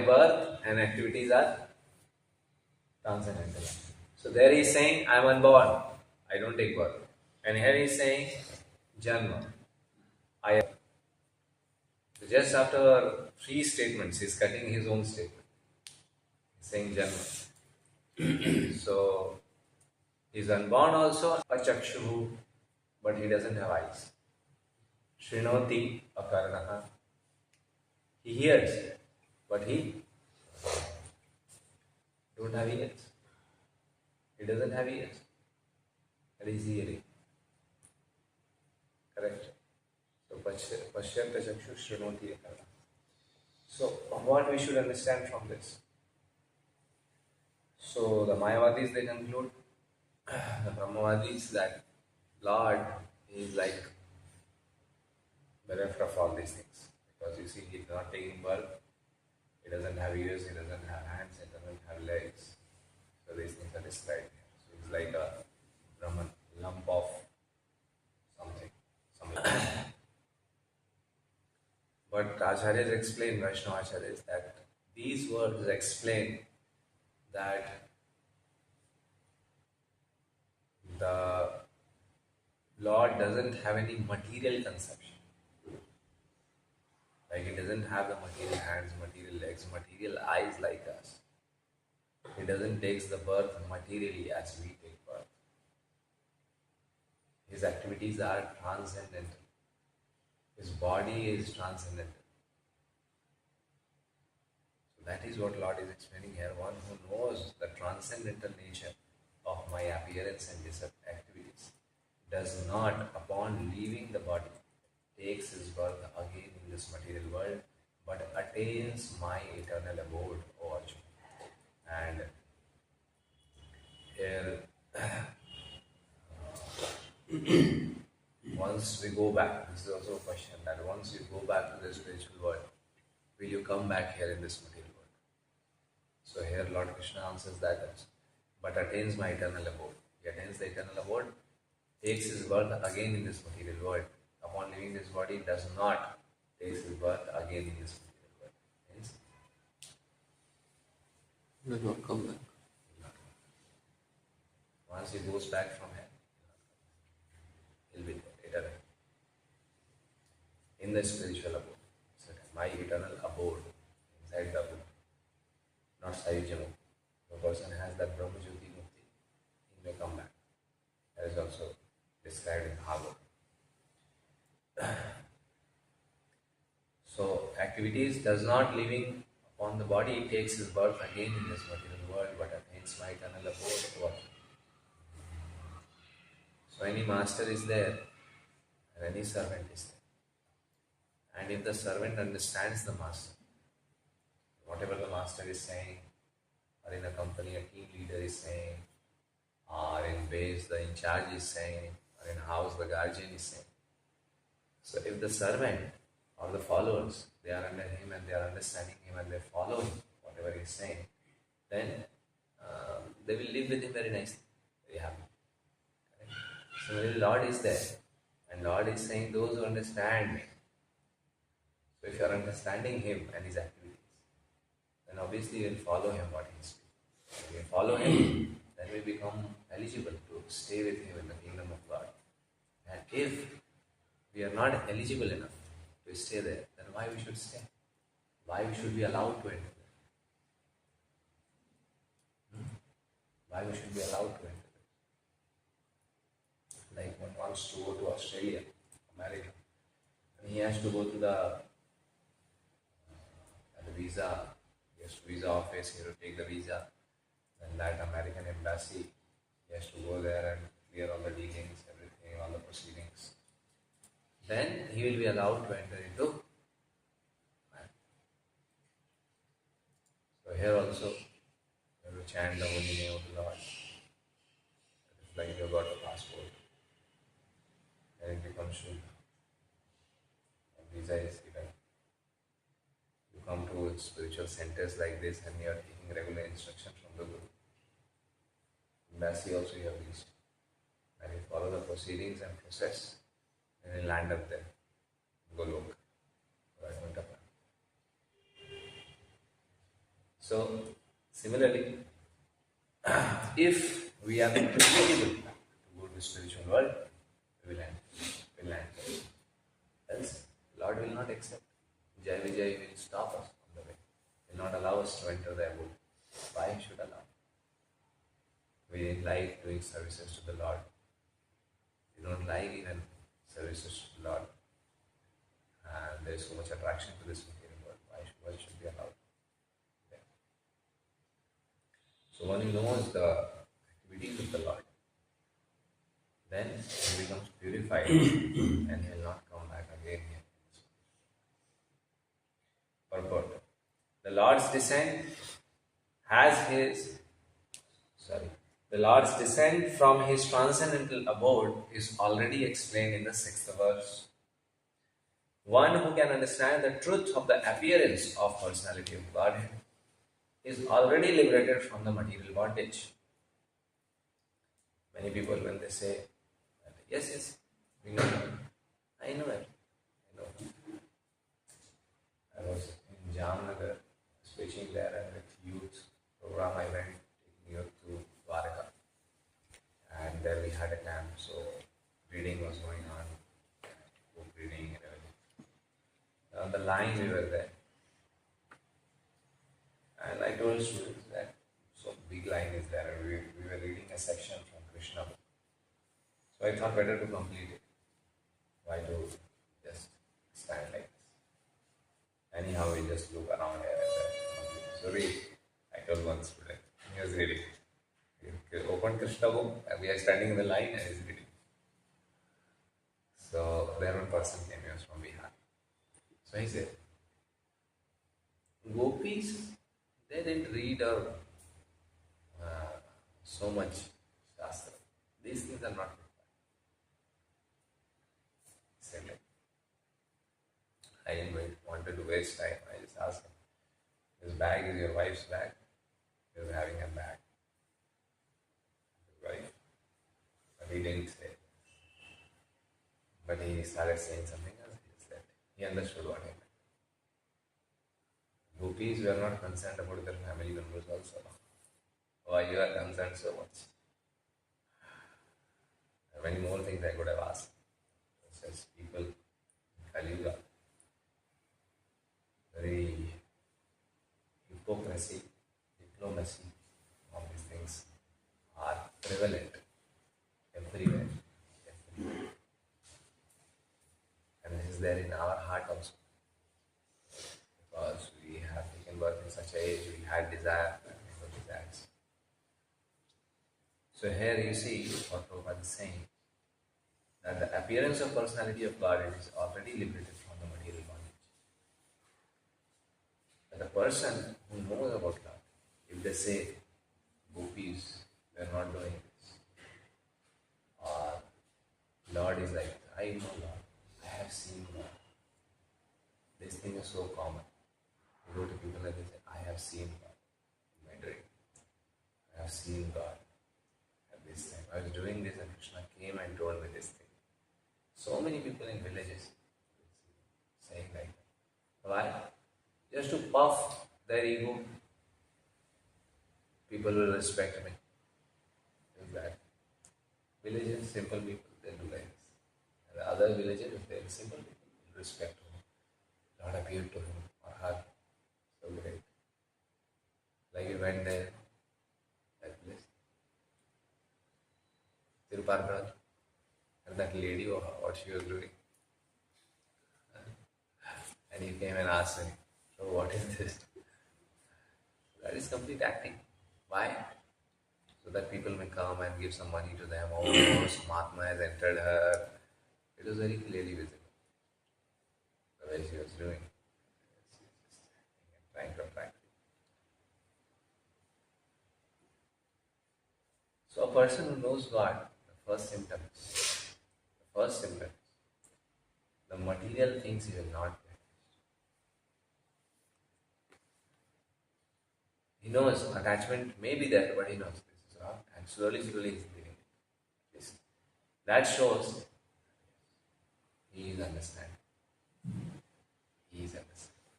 birth and activities are transcendental. So there he is saying, I am unborn, I don't take birth. And here he is saying, Janma, I. So just after three statements, he is cutting his own statement. He is saying Janma. So he is unborn also, achakshuhu, but he doesn't have eyes. Shrinoti akaranaha. He hears, but he don't have ears. He doesn't have ears. That is hearing. Correct. So pashyanta chakshu shrinoti akaranaha. So what we should understand from this? So the Mayavadis, they conclude, the Brahmavadis, that Lord is like bereft of all these things. Because you see, he is not taking birth, he doesn't have ears, he doesn't have hands, he doesn't have legs. So these things are described here. So it's like a Brahman, lump of something. But Acharyas explain, Vaishnava Acharyas, that these words explain that the Lord doesn't have any material conception. Like he doesn't have the material hands, material legs, material eyes like us. He doesn't take the birth materially as we take birth. His activities are transcendental. His body is transcendental. So that is what Lord is explaining here. One who knows the transcendental nature of my appearance and activities does not, upon leaving the body, takes his birth again in this material world, but attains my eternal abode, O Arjuna. And here, once we go back, this is also a question, that once you go back to the spiritual world, will you come back here in this material world? So here Lord Krishna answers that, but attains my eternal abode. He attains the eternal abode, takes his birth again in this material world. Upon leaving this body, does not take his birth again in this material world. Hence, does not come back. Once he goes back from here, he'll be there eternally. In the spiritual abode. So my eternal abode inside the abode, not Sayujamukti. The person has that Brahmajyoti Mukti, he may come back. That is also described in Bhagavad. So activities does not living upon the body, takes his birth again in this material world, but attains my eternal abode. So any master is there, and any servant is there. And if the servant understands the master, whatever the master is saying, or in a company a team leader is saying, or in base the in charge is saying, or in house the guardian is saying. So if the servant or the followers, they are under him and they are understanding him and they follow him, whatever he is saying, then they will live with him very nicely, very happy. So the Lord is there, and Lord is saying, those who understand me. So if you are understanding him and his activities, then obviously you will follow him what he speaks. If you follow him, then we become eligible to stay with him in the kingdom of God. And if we are not eligible enough to stay there, then why we should stay? Why we should be allowed to enter there? Why we should be allowed to enter there? Like one wants to go to Australia, America, and he has to go to the visa, he has to visa office, he has to take the visa, and that American embassy, he has to go there and clear all the dealings, everything, all the proceedings. Then he will be allowed to enter into man. So here also, you have to chant the holy name of the Lord. It's like you got a passport. And it becomes Shuddha. Visa is given. You come to spiritual centers like this and you are taking regular instruction from the Guru. Embassy also you have reached. And you follow the proceedings and process, and you land up there. Golok. So, similarly, if we are not able to go to the spiritual world, we will end. We will end. Else, Lord will not accept. Jai Vijay will stop us on the way. Will not allow us to enter the abode. Why he should allow? We like doing services to the Lord. We don't like even services to the Lord. And there is so much attraction to this material world. Why should we allow? Yeah. So when he knows the activities of the Lord, then he becomes purified and he will not come back again here. Purport. The Lord's descent has his the Lord's descent from his transcendental abode is already explained in the 6th verse. One who can understand the truth of the appearance of personality of Godhead is already liberated from the material bondage. Many people, when they say, yes, we know, I know it. I was in Jamnagar, preaching there, and with youth program I went taking youth to Dwarka. And there we had a camp, so reading was going on, book reading and everything. On the line we were there. And I told students that so big line is there, and we were reading a section from Krishna. So I thought better to complete it. Why to just stand like this? Anyhow, we just look around here and there. So read. I told one student, he was reading. He opened Krishna book, and we are standing in the line and he's reading. So there one person came, he was from Bihar. So he said, Gopis, they didn't read or so much Shastra. These things are not required. He said like, I didn't wanted to waste time. I just asked him, this bag is your wife's bag? You're having a bag. His wife. But he didn't say. But he started saying something else. He just left. He understood what I meant. Gopis were not concerned about their family members also. Why you are concerned so much? Many more things I could have asked. Such people in Kali Yuga, very hypocrisy, diplomacy, all these things are prevalent everywhere. And this is there in our heart also. Because we have taken birth in such an age, we had desire, and desires. So here you see what Prabhupada is saying, that the appearance of personality of God is already liberated from the material bondage. But the person who knows about God, if they say, Gopis, we are not doing this, or Lord is like, I know Lord, I have seen God. This thing is so common. You go to people like this, I have seen God in my dream. I have seen God at this time. I was doing this and Krishna came and told me this thing. So many people in villages saying like that. Why? Just to puff their ego. People will respect me. Is that? Villages, simple people, they do like this. And the other villages, they are simple people, will respect him. Lord appeared to him or her. So great. Like we went there, that place. Tiruparkad. And that lady, what she was doing. And he came and asked me, so what is this? That is complete acting. Why? So that people may come and give some money to them. Oh, Mahatma has entered her. It was very clearly visible. The way she was doing. She was just trying to attract people. So a person who knows God, the first symptoms, the material things he will not get. He knows attachment may be there, but he knows this is wrong, and slowly he's leaving it. That shows he is understanding. He is understanding.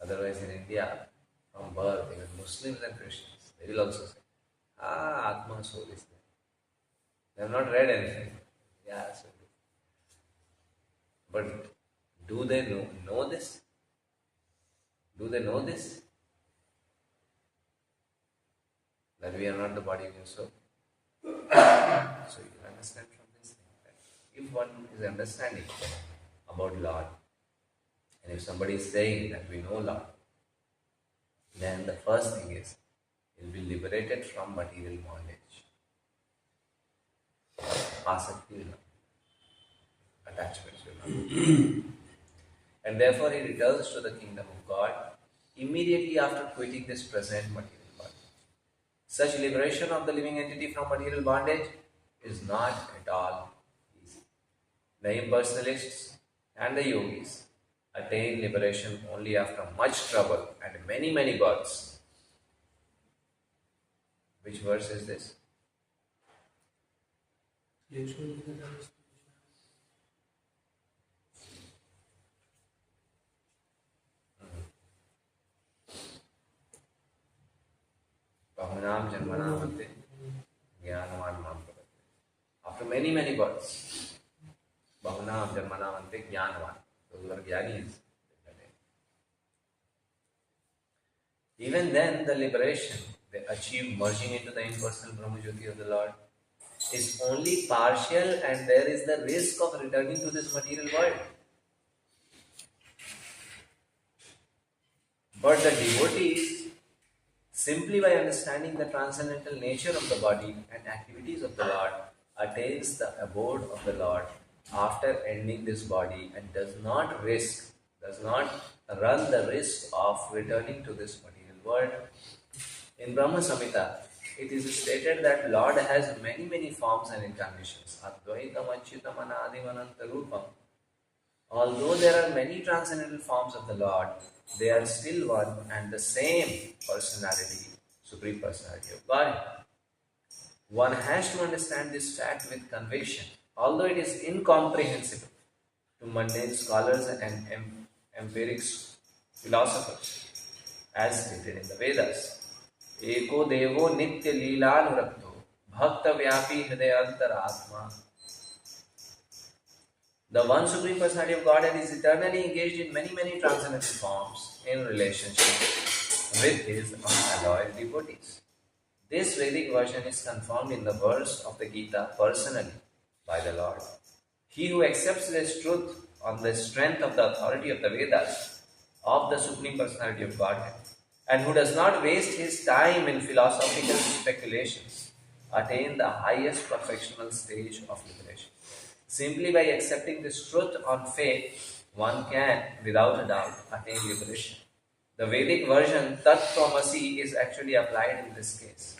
Otherwise, in India, from birth, even Muslims and Christians, they will also say, Atma soul is there. They have not read anything. Yeah, so. But do they know this? Do they know this? That we are not the body of your soul. So you can understand from this thing that if one is understanding about Lord, and if somebody is saying that we know Lord, then the first thing is he will be liberated from material bondage. Asakti will not. Attachments will not. And therefore he returns to the kingdom of God immediately after quitting this present material body. Such liberation of the living entity from material bondage is not at all easy. The impersonalists and the yogis attain liberation only after much trouble and many, many births. Which verse is this? Bahunam janmanam ante jnanavan mam pravate. After many, many births, Bahunam janmanam ante jnanavan. Those who are jnanis. Even then, the liberation they achieve merging into the impersonal Brahmajyoti of the Lord is only partial, and there is the risk of returning to this material world. But the devotees, simply by understanding the transcendental nature of the body and activities of the Lord, attains the abode of the Lord after ending this body and does not run the risk of returning to this material world. In Brahma Samhita, it is stated that Lord has many, many forms and incarnations. Advaitam Achyutam Anadim Anantarupam. Although there are many transcendental forms of the Lord, they are still one and the same personality, Supreme Personality of God. One has to understand this fact with conviction, although it is incomprehensible to mundane scholars and empiric philosophers, as stated in the Vedas. Eko devo nitya leelanurakto bhakta vyapi hridayantaratma. The one Supreme Personality of Godhead is eternally engaged in many, many transcendental forms in relationship with his unalloyed devotees. This Vedic version is confirmed in the verse of the Gita personally by the Lord. He who accepts this truth on the strength of the authority of the Vedas, of the Supreme Personality of Godhead, and who does not waste his time in philosophical speculations, attain the highest perfectional stage of liberation. Simply by accepting this truth on faith, one can, without a doubt, attain liberation. The Vedic version, Tat Tvamasi, is actually applied in this case.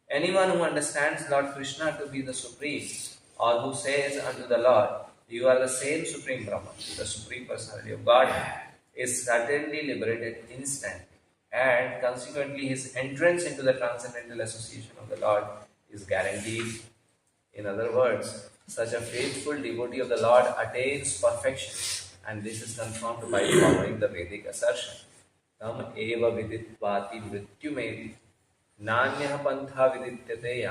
Anyone who understands Lord Krishna to be the Supreme, or who says unto the Lord, you are the same Supreme Brahman, the Supreme Personality of God, is certainly liberated instantly, and consequently his entrance into the transcendental association of the Lord is guaranteed. In other words, such a faithful devotee of the Lord attains perfection, and this is confirmed by following the Vedic assertion. Tam eva viditvati mrityumeti nanyah pantha vidityate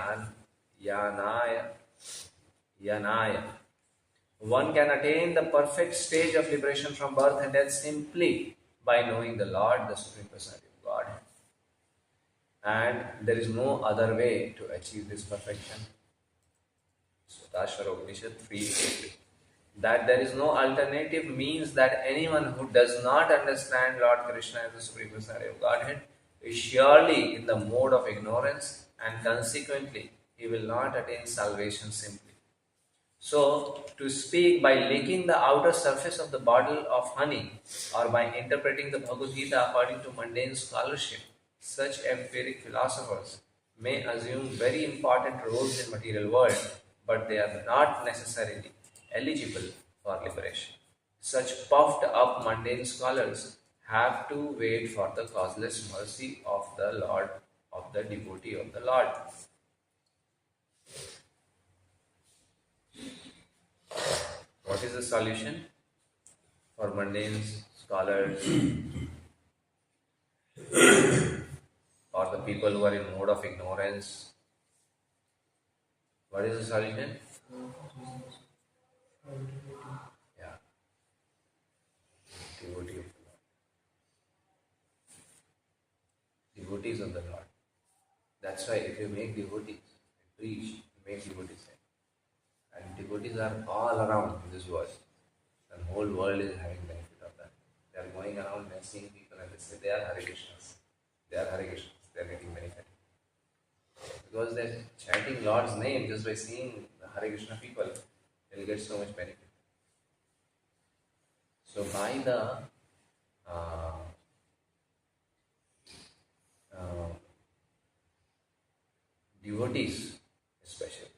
yanaya. One can attain the perfect stage of liberation from birth and death simply by knowing the Lord, the Supreme Personality of God. And there is no other way to achieve this perfection. Svatashvara Upanishad 3:8. That there is no alternative means that anyone who does not understand Lord Krishna as the Supreme Personality of Godhead is surely in the mode of ignorance, and consequently he will not attain salvation simply. So, to speak by licking the outer surface of the bottle of honey, or by interpreting the Bhagavad Gita according to mundane scholarship, such empiric philosophers may assume very important roles in material world, but they are not necessarily eligible for liberation. Such puffed up mundane scholars have to wait for the causeless mercy of the Lord, of the devotee of the Lord. What is the solution for mundane scholars? the people who are in mode of ignorance. What is the solution? Yeah. Devotee of the Lord. Devotees of the Lord. That's why if you make devotees, preach, make devotees. And devotees are all around in this world. The whole world is having benefit of that. They are going around and seeing people and they say they are Hare Krishnas. They are Hare Krishnas. They are getting benefit. Because they're chanting Lord's name just by seeing the Hare Krishna people, they'll get so much benefit. So by the devotees, especially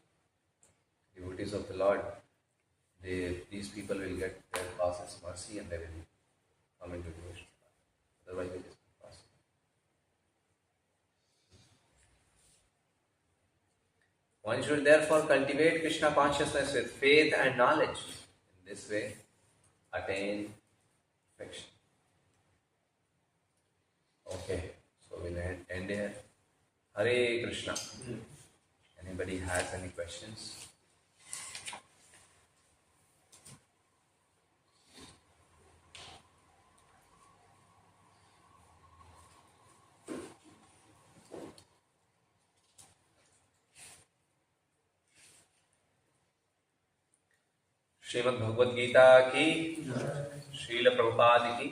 devotees of the Lord, these people will get their causes mercy and they will come into devotion. Otherwise, it is not possible. One should therefore cultivate Krishna consciousness with faith and knowledge. In this way, attain perfection. Okay, so we'll end here. Hare Krishna. Anybody has any questions? Shrimad Bhagavad Gita की, श्रील प्रभुपाद की